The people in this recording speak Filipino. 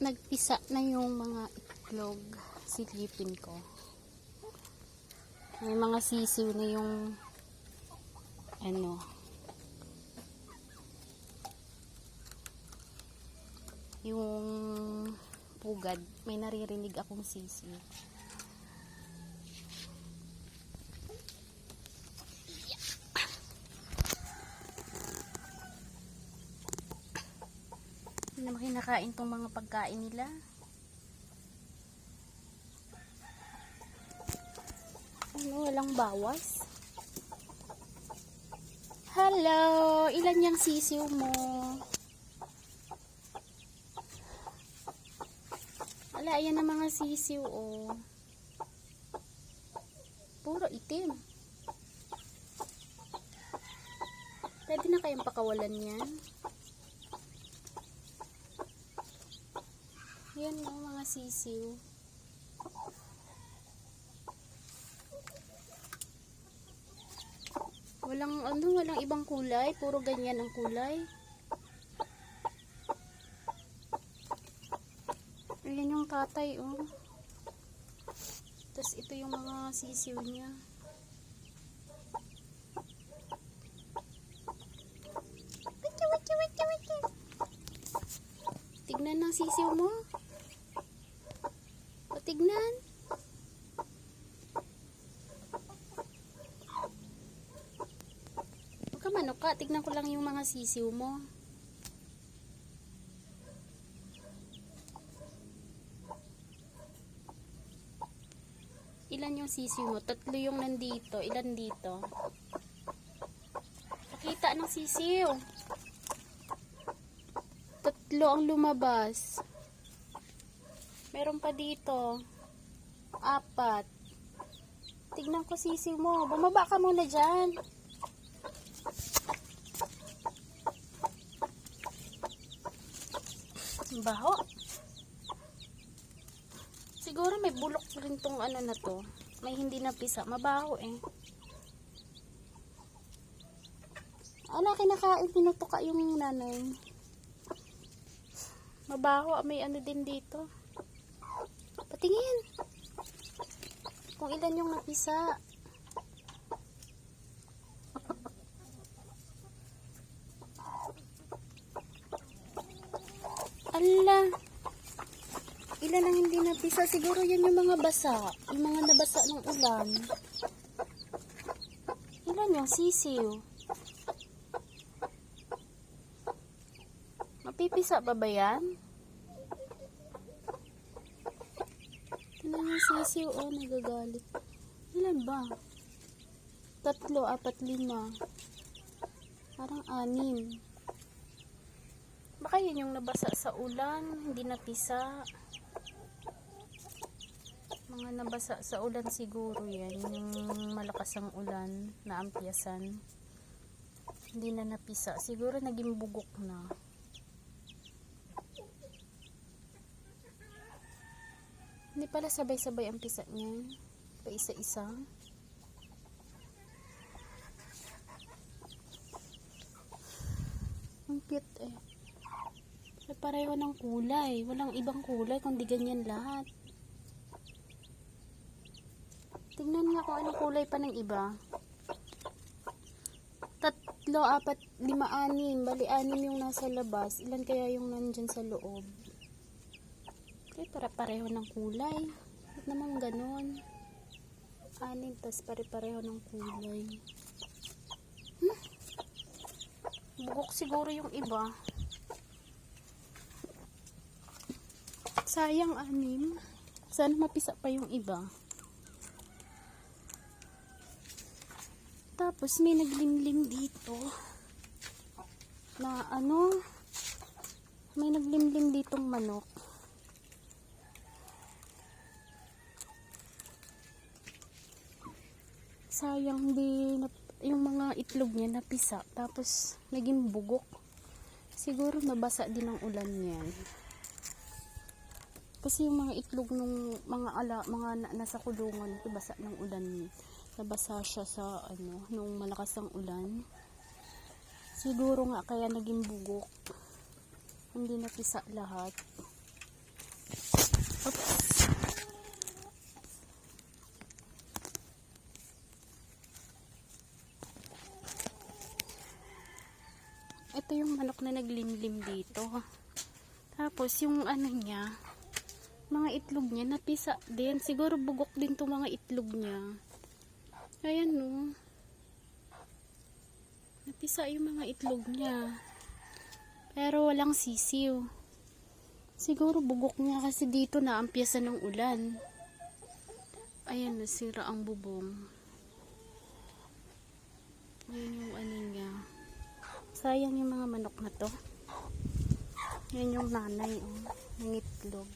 Nagpisa na yung mga itlog, silipin ko. May mga sisiw na yung yung pugad. May naririnig akong sisiw. Hindi naman kinakain tong mga pagkain nila. Walang bawas. Hello! Ilan yung sisiw mo? Wala, ayan ang mga sisiw, oh. Puro itim. Pwede na kayang pakawalan yan. Yan ang mga sisiw. Walang ibang kulay, puro ganyan ang kulay. Ayan yung tatay, oh. Tapos ito yung mga sisiw niya. Tignan ng sisiw mo. O, tignan. Huwag ka manok ka. Tignan ko lang yung mga sisiw mo. Ilan yung sisiw mo? 3 yung nandito. Ilan dito? Pakita ng sisiw. 3 ang lumabas. Meron pa dito. 4. Tignan ko sisiw mo. Bumaba ka muna dyan. Baho. Siguro may bulok rin tong na to. May hindi napisa. Mabaho eh. Kinakain. Pinutuka yung nanay. Mabaho. May din dito. Patingin. Kung ilan yung napisa. Ala. Ilan ang hindi napisa? Siguro yan yung mga basa. Yung mga nabasa ng ulan. Ilan yung sisiw? Mapipisa ba yan? Ilan yung sisiw? Oh, nagagalit. Ilan ba? 3, 4, 5. Parang 6. Baka yun yung nabasa sa ulan, hindi napisa. Mga nabasa sa ulan siguro yan. Yung malakas ang ulan na ampiyasan. Hindi na napisa. Siguro naging bugok na. Hindi pala sabay-sabay ang pisa niyan. Pa isa-isa. Ang cute eh. Pareho ng kulay. Walang ibang kulay kundi ganyan lahat. Tingnan nga kung anong kulay pa ng iba. 3, 4, 5, 6. Bali 6 yung nasa labas. Ilan kaya yung nandyan sa loob? Okay, pareho ng kulay. Ba't naman ganon? 6, tas pare-pareho ng kulay. Bugok siguro yung iba. Sayang 6. Sana mapisa pa yung iba. Tapos may naglimlim dito. Na may naglimlim ditong manok. Sayang yung mga itlog niya napisa. Tapos naging bugok. Siguro nabasa din ng ulan yan. Kasi yung mga itlog ng mga nasa kulungan, basa ng ulan. Nabasa siya sa nung malakas ang ulan. Siguro nga kaya naging bugok. Hindi napisa lahat. Oops. Ito yung manok na naglimlim dito. Tapos yung ano niya, mga itlog niya napisa din. Siguro bugok din to mga itlog niya. Ayan no. Napisa yung mga itlog niya. Pero walang sisiw. Siguro bugok niya kasi dito na ampiyasan ng ulan. Ayan, nasira ang bubong. Ayan yung ano niya. Sayang yung mga manok na to. Yan yung nanay, oh, ng itlog.